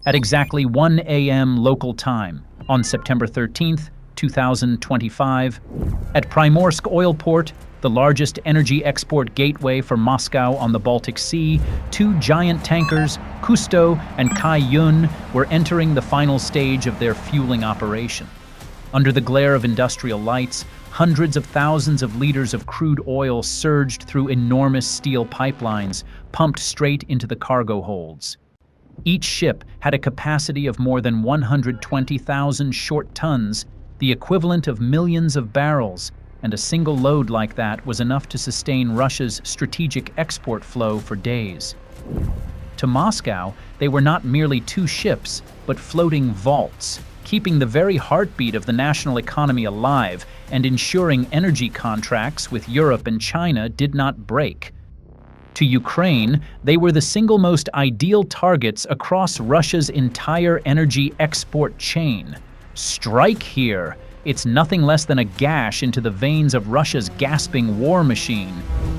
At exactly 1 a.m. local time on September 13th, 2025, at Primorsk oil port, the largest energy export gateway for Moscow on the Baltic Sea, two giant tankers, Kusto and Cai Yun, were entering the final stage of their fueling operation. Under the glare of industrial lights, hundreds of thousands of liters of crude oil surged through enormous steel pipelines, pumped straight into the cargo holds. Each ship had a capacity of more than 120,000 short tons, the equivalent of millions of barrels, and a single load like that was enough to sustain Russia's strategic export flow for days. To Moscow, they were not merely two ships, but floating vaults, keeping the very heartbeat of the national economy alive and ensuring energy contracts with Europe and China did not break. To Ukraine, they were the single most ideal targets across Russia's entire energy export chain. Strike here! It's nothing less than a gash into the veins of Russia's gasping war machine.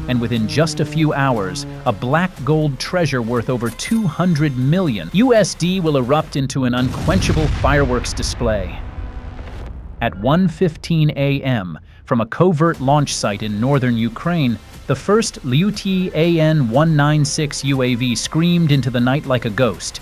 And within just a few hours, a black gold treasure worth over 200 million USD will erupt into an unquenchable fireworks display. At 1:15 a.m., from a covert launch site in northern Ukraine, the first Lyuty AN-196 UAV screamed into the night like a ghost.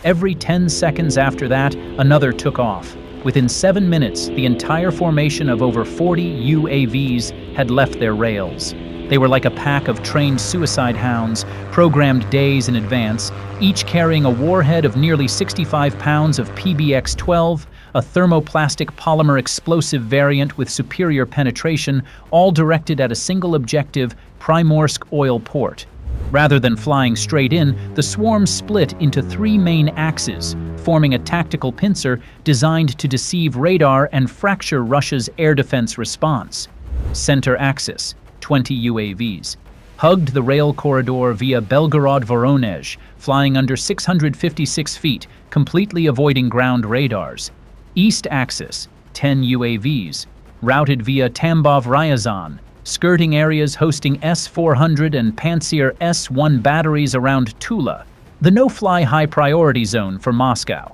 Every 10 seconds after that, another took off. Within 7 minutes, the entire formation of over 40 UAVs had left their rails. They were like a pack of trained suicide hounds, programmed days in advance, each carrying a warhead of nearly 65 pounds of PBX-12, a thermoplastic polymer explosive variant with superior penetration, all directed at a single objective, Primorsk oil port. Rather than flying straight in, the swarm split into three main axes, forming a tactical pincer designed to deceive radar and fracture Russia's air defense response. Center axis, 20 UAVs, hugged the rail corridor via Belgorod-Voronezh, flying under 656 feet, completely avoiding ground radars. East axis, 10 UAVs, routed via Tambov-Ryazan, skirting areas hosting S-400 and Pantsir S-1 batteries around Tula, the no-fly high-priority zone for Moscow.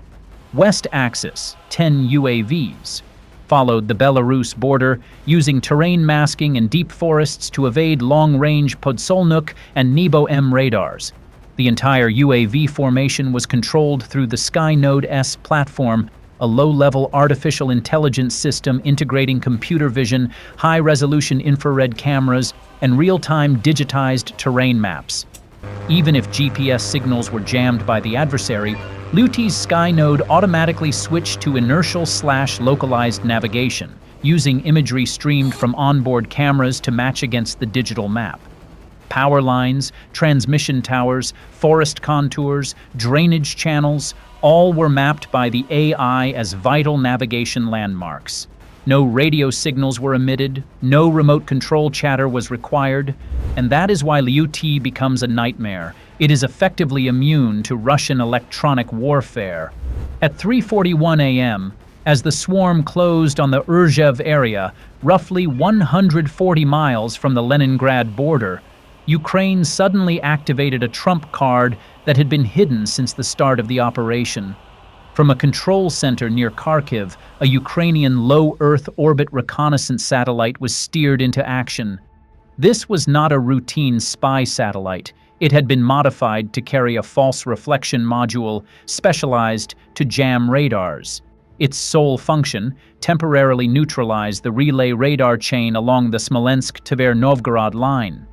West axis, 10 UAVs, followed the Belarus border, using terrain masking and deep forests to evade long-range Podsolnuk and Nebo-M radars. The entire UAV formation was controlled through the Skynode-S platform, a low-level artificial intelligence system integrating computer vision, high-resolution infrared cameras, and real-time digitized terrain maps. Even if GPS signals were jammed by the adversary, Lyuty's Skynode automatically switched to inertial/localized navigation, using imagery streamed from onboard cameras to match against the digital map. Power lines, transmission towers, forest contours, drainage channels, all were mapped by the AI as vital navigation landmarks. No radio signals were emitted, no remote control chatter was required, and that is why Lyuty becomes a nightmare. It is effectively immune to Russian electronic warfare. At 3:41 a.m., as the swarm closed on the Urzhev area, roughly 140 miles from the Leningrad border, Ukraine suddenly activated a trump card that had been hidden since the start of the operation. From a control center near Kharkiv, a Ukrainian low-Earth orbit reconnaissance satellite was steered into action. This was not a routine spy satellite. It had been modified to carry a false reflection module specialized to jam radars. Its sole function, temporarily neutralize the relay radar chain along the Smolensk-Tver-Novgorod line.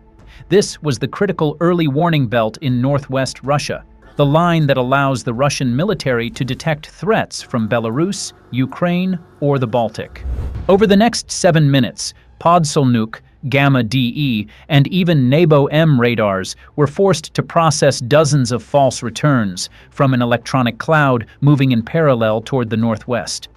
This was the critical early warning belt in northwest Russia, the line that allows the Russian military to detect threats from Belarus, Ukraine, or the Baltic. Over the next 7 minutes, Podsolnuk, Gamma-DE, and even Nebo-M radars were forced to process dozens of false returns from an electronic cloud moving in parallel toward the northwest.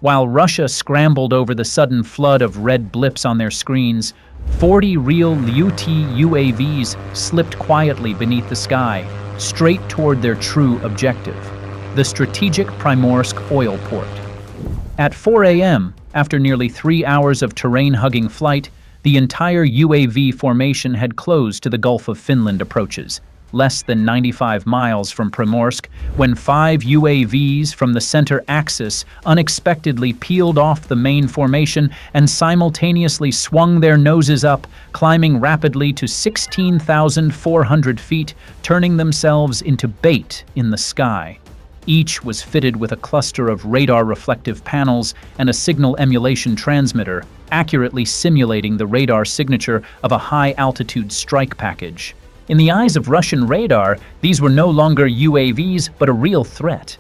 While Russia scrambled over the sudden flood of red blips on their screens, 40 real Lyuty UAVs slipped quietly beneath the sky, straight toward their true objective, the strategic Primorsk oil port. At 4 a.m., after nearly 3 hours of terrain-hugging flight, the entire UAV formation had closed to the Gulf of Finland approaches. less than 95 miles from Primorsk, when 5 UAVs from the center axis unexpectedly peeled off the main formation and simultaneously swung their noses up, climbing rapidly to 16,400 feet, turning themselves into bait in the sky. Each was fitted with a cluster of radar reflective panels and a signal emulation transmitter, accurately simulating the radar signature of a high-altitude strike package. In the eyes of Russian radar, these were no longer UAVs, but a real threat.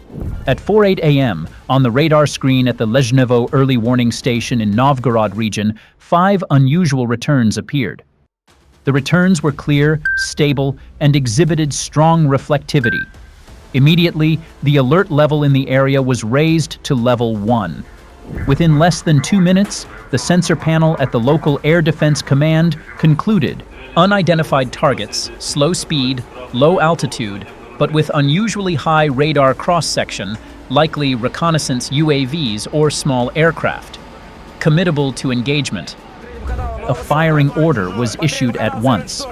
At 4:08 a.m., on the radar screen at the Lezhnevo early warning station in Novgorod region, 5 unusual returns appeared. The returns were clear, stable, and exhibited strong reflectivity. Immediately, the alert level in the area was raised to level 1. Within less than 2 minutes, the sensor panel at the local Air Defense Command concluded unidentified targets, slow speed, low altitude, but with unusually high radar cross-section, likely reconnaissance UAVs or small aircraft. Committable to engagement. A firing order was issued at once.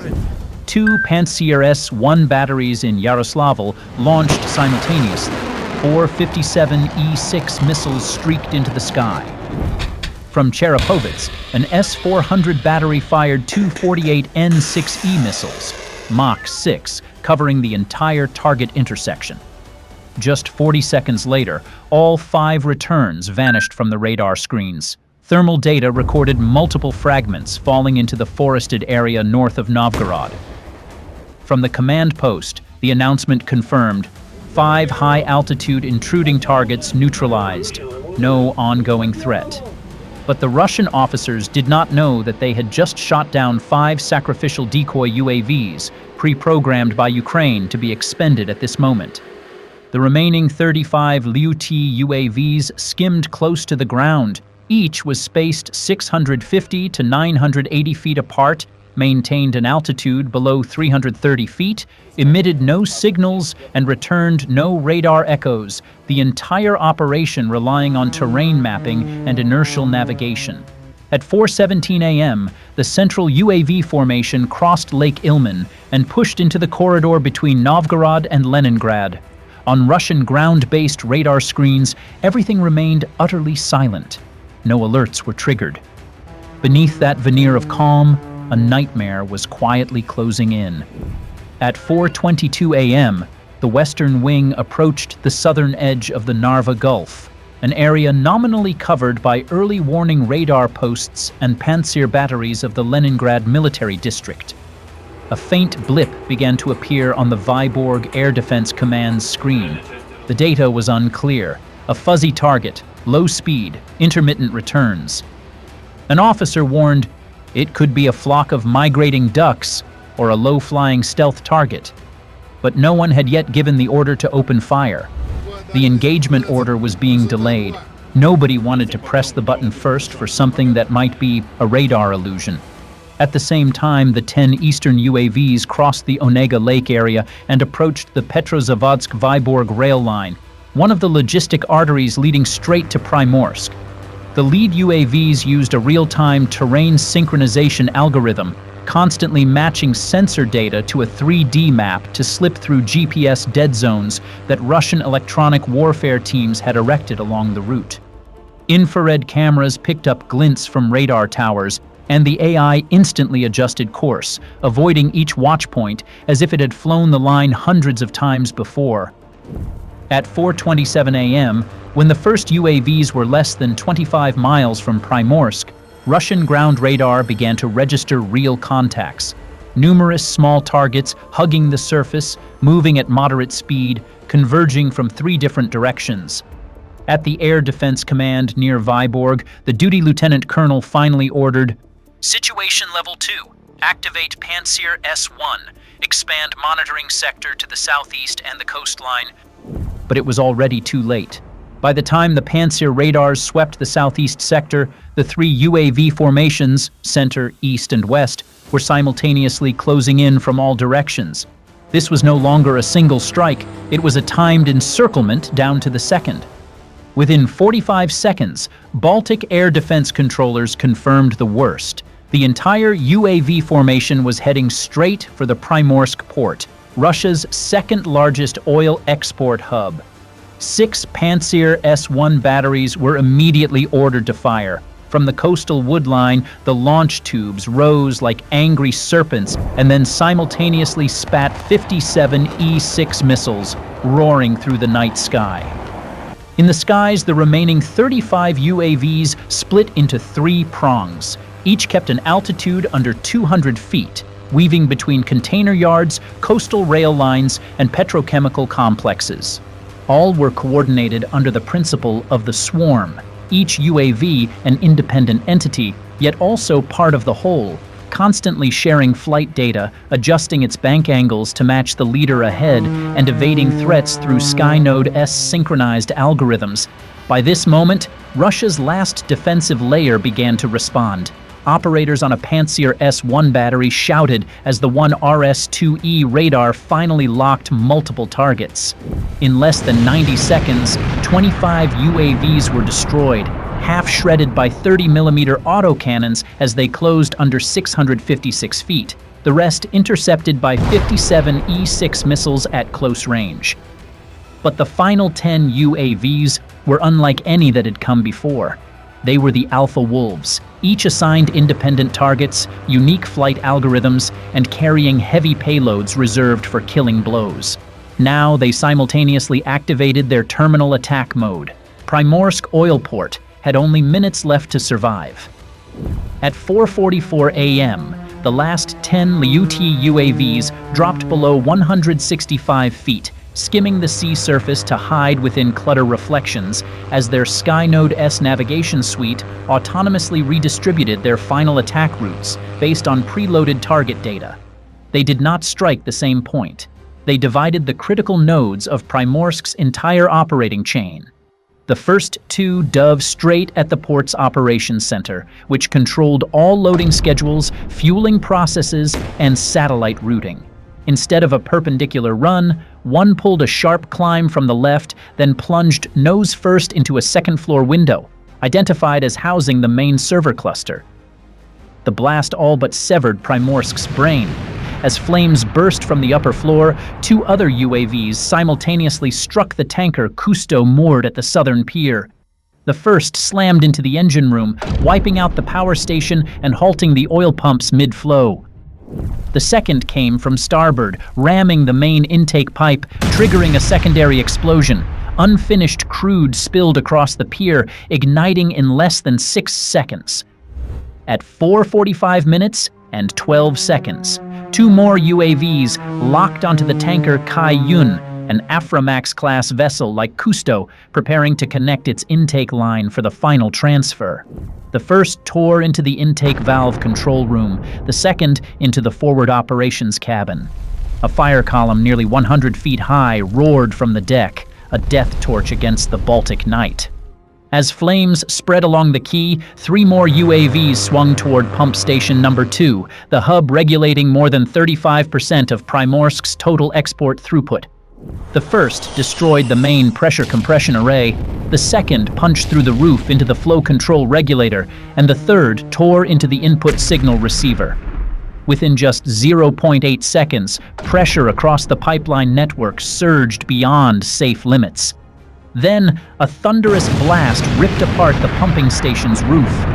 2 Pantsir S-1 batteries in Yaroslavl launched simultaneously. 4 57E-6 missiles streaked into the sky. From Cherepovets, an S-400 battery fired 2 48N-6E missiles, Mach 6, covering the entire target intersection. Just 40 seconds later, all 5 returns vanished from the radar screens. Thermal data recorded multiple fragments falling into the forested area north of Novgorod. From the command post, the announcement confirmed 5 high-altitude intruding targets neutralized, no ongoing threat. But the Russian officers did not know that they had just shot down 5 sacrificial decoy UAVs, pre-programmed by Ukraine to be expended at this moment. The remaining 35 Liu-T UAVs skimmed close to the ground. Each was spaced 650 to 980 feet apart, maintained an altitude below 330 feet, emitted no signals, and returned no radar echoes, the entire operation relying on terrain mapping and inertial navigation. At 4:17 a.m., the central UAV formation crossed Lake Ilmen and pushed into the corridor between Novgorod and Leningrad. On Russian ground-based radar screens, everything remained utterly silent. No alerts were triggered. Beneath that veneer of calm, a nightmare was quietly closing in. At 4:22 a.m., the western wing approached the southern edge of the Narva Gulf, an area nominally covered by early warning radar posts and Pantsir batteries of the Leningrad military district. A faint blip began to appear on the Vyborg Air Defense Command's screen. The data was unclear. A fuzzy target, low speed, intermittent returns. An officer warned, it could be a flock of migrating ducks or a low-flying stealth target. But no one had yet given the order to open fire. The engagement order was being delayed. Nobody wanted to press the button first for something that might be a radar illusion. At the same time, the 10 eastern UAVs crossed the Onega Lake area and approached the Petrozavodsk-Vyborg rail line, one of the logistic arteries leading straight to Primorsk. The lead UAVs used a real-time terrain synchronization algorithm, constantly matching sensor data to a 3D map to slip through GPS dead zones that Russian electronic warfare teams had erected along the route. Infrared cameras picked up glints from radar towers, and the AI instantly adjusted course, avoiding each watchpoint as if it had flown the line hundreds of times before. At 4:27 a.m., when the first UAVs were less than 25 miles from Primorsk, Russian ground radar began to register real contacts. Numerous small targets hugging the surface, moving at moderate speed, converging from 3 different directions. At the Air Defense Command near Vyborg, the duty lieutenant colonel finally ordered, "Situation level 2. Activate Pantsir S-1. Expand monitoring sector to the southeast and the coastline." But it was already too late. By the time the Pantsir radars swept the southeast sector, the 3 UAV formations, center, east, and west, were simultaneously closing in from all directions. This was no longer a single strike, it was a timed encirclement down to the second. Within 45 seconds, Baltic air defense controllers confirmed the worst. The entire UAV formation was heading straight for the Primorsk port. Russia's second-largest oil export hub. 6 Pantsir S-1 batteries were immediately ordered to fire. From the coastal woodline, the launch tubes rose like angry serpents and then simultaneously spat 57 E-6 missiles, roaring through the night sky. In the skies, the remaining 35 UAVs split into 3 prongs. Each kept an altitude under 200 feet, weaving between container yards, coastal rail lines, and petrochemical complexes. All were coordinated under the principle of the swarm, each UAV an independent entity, yet also part of the whole, constantly sharing flight data, adjusting its bank angles to match the leader ahead, and evading threats through Skynode's synchronized algorithms. By this moment, Russia's last defensive layer began to respond. Operators on a Pantsir S-1 battery shouted as the one RS-2E radar finally locked multiple targets. In less than 90 seconds, 25 UAVs were destroyed, half shredded by 30mm autocannons as they closed under 656 feet, the rest intercepted by 57 E-6 missiles at close range. But the final 10 UAVs were unlike any that had come before. They were the Alpha Wolves, each assigned independent targets, unique flight algorithms, and carrying heavy payloads reserved for killing blows. Now they simultaneously activated their terminal attack mode. Primorsk oil port had only minutes left to survive. At 4:44 a.m., the last 10 Liuti UAVs dropped below 165 feet, skimming the sea surface to hide within clutter reflections as their Skynode's navigation suite autonomously redistributed their final attack routes based on preloaded target data. They did not strike the same point. They divided the critical nodes of Primorsk's entire operating chain. The first 2 dove straight at the port's operations center, which controlled all loading schedules, fueling processes, and satellite routing. Instead of a perpendicular run, one pulled a sharp climb from the left, then plunged nose first into a second-floor window, identified as housing the main server cluster. The blast all but severed Primorsk's brain. As flames burst from the upper floor, 2 other UAVs simultaneously struck the tanker Kusto moored at the southern pier. The first slammed into the engine room, wiping out the power station and halting the oil pumps mid-flow. The second came from starboard, ramming the main intake pipe, triggering a secondary explosion. Unfinished crude spilled across the pier, igniting in less than 6 seconds. At 4:45 minutes and 12 seconds, 2 more UAVs locked onto the tanker Cai Yun, an Aframax-class vessel like Kusto, preparing to connect its intake line for the final transfer. The first tore into the intake valve control room, the second into the forward operations cabin. A fire column nearly 100 feet high roared from the deck, a death torch against the Baltic night. As flames spread along the quay, 3 more UAVs swung toward pump station number 2, the hub regulating more than 35% of Primorsk's total export throughput. The first destroyed the main pressure compression array, the second punched through the roof into the flow control regulator, and the third tore into the input signal receiver. Within just 0.8 seconds, pressure across the pipeline network surged beyond safe limits. Then, a thunderous blast ripped apart the pumping station's roof.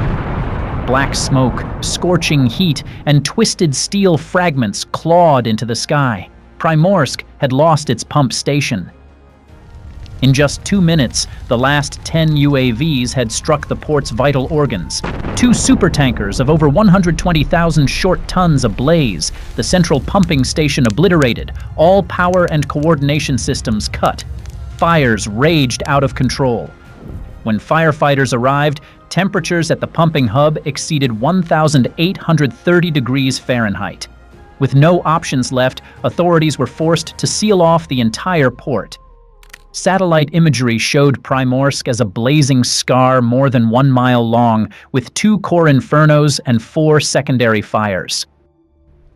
Black smoke, scorching heat, and twisted steel fragments clawed into the sky. Primorsk had lost its pump station. In just 2 minutes, the last 10 UAVs had struck the port's vital organs. 2 supertankers of over 120,000 short tons ablaze, the central pumping station obliterated, all power and coordination systems cut. Fires raged out of control. When firefighters arrived, temperatures at the pumping hub exceeded 1,830 degrees Fahrenheit. With no options left, authorities were forced to seal off the entire port. Satellite imagery showed Primorsk as a blazing scar more than 1 mile long, with 2 core infernos and 4 secondary fires.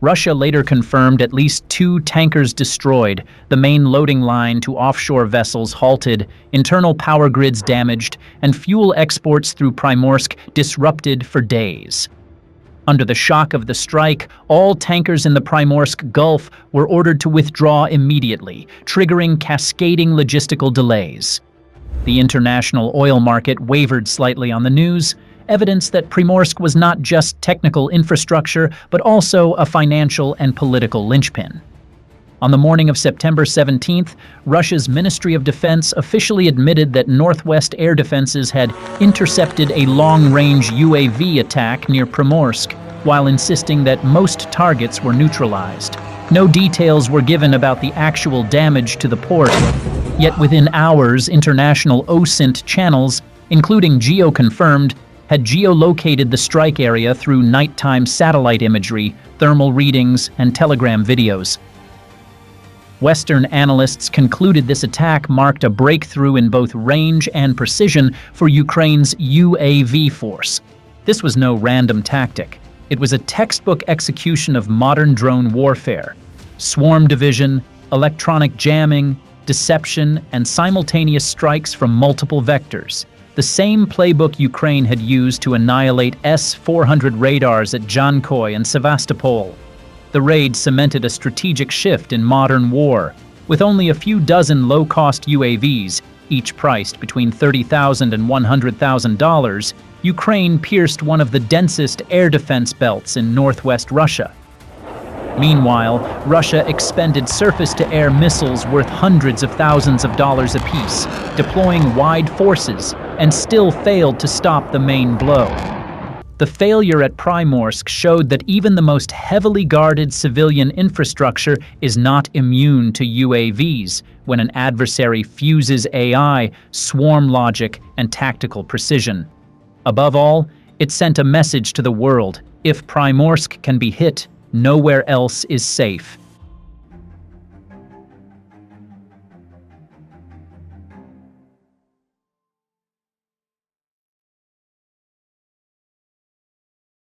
Russia later confirmed at least 2 tankers destroyed, the main loading line to offshore vessels halted, internal power grids damaged, and fuel exports through Primorsk disrupted for days. Under the shock of the strike, all tankers in the Primorsk Gulf were ordered to withdraw immediately, triggering cascading logistical delays. The international oil market wavered slightly on the news, evidence that Primorsk was not just technical infrastructure, but also a financial and political linchpin. On the morning of September 17th, Russia's Ministry of Defense officially admitted that Northwest air defenses had intercepted a long-range UAV attack near Primorsk, while insisting that most targets were neutralized. No details were given about the actual damage to the port, yet within hours, international OSINT channels, including GEO-confirmed, had geolocated the strike area through nighttime satellite imagery, thermal readings, and telegram videos. Western analysts concluded this attack marked a breakthrough in both range and precision for Ukraine's UAV force. This was no random tactic. It was a textbook execution of modern drone warfare. Swarm division, electronic jamming, deception, and simultaneous strikes from multiple vectors. The same playbook Ukraine had used to annihilate S-400 radars at Decoy and Sevastopol. The raid cemented a strategic shift in modern war. With only a few dozen low-cost UAVs, each priced between $30,000 and $100,000, Ukraine pierced one of the densest air defense belts in northwest Russia. Meanwhile, Russia expended surface-to-air missiles worth hundreds of thousands of dollars apiece, deploying wide forces, and still failed to stop the main blow. The failure at Primorsk showed that even the most heavily guarded civilian infrastructure is not immune to UAVs when an adversary fuses AI, swarm logic, and tactical precision. Above all, it sent a message to the world: if Primorsk can be hit, nowhere else is safe.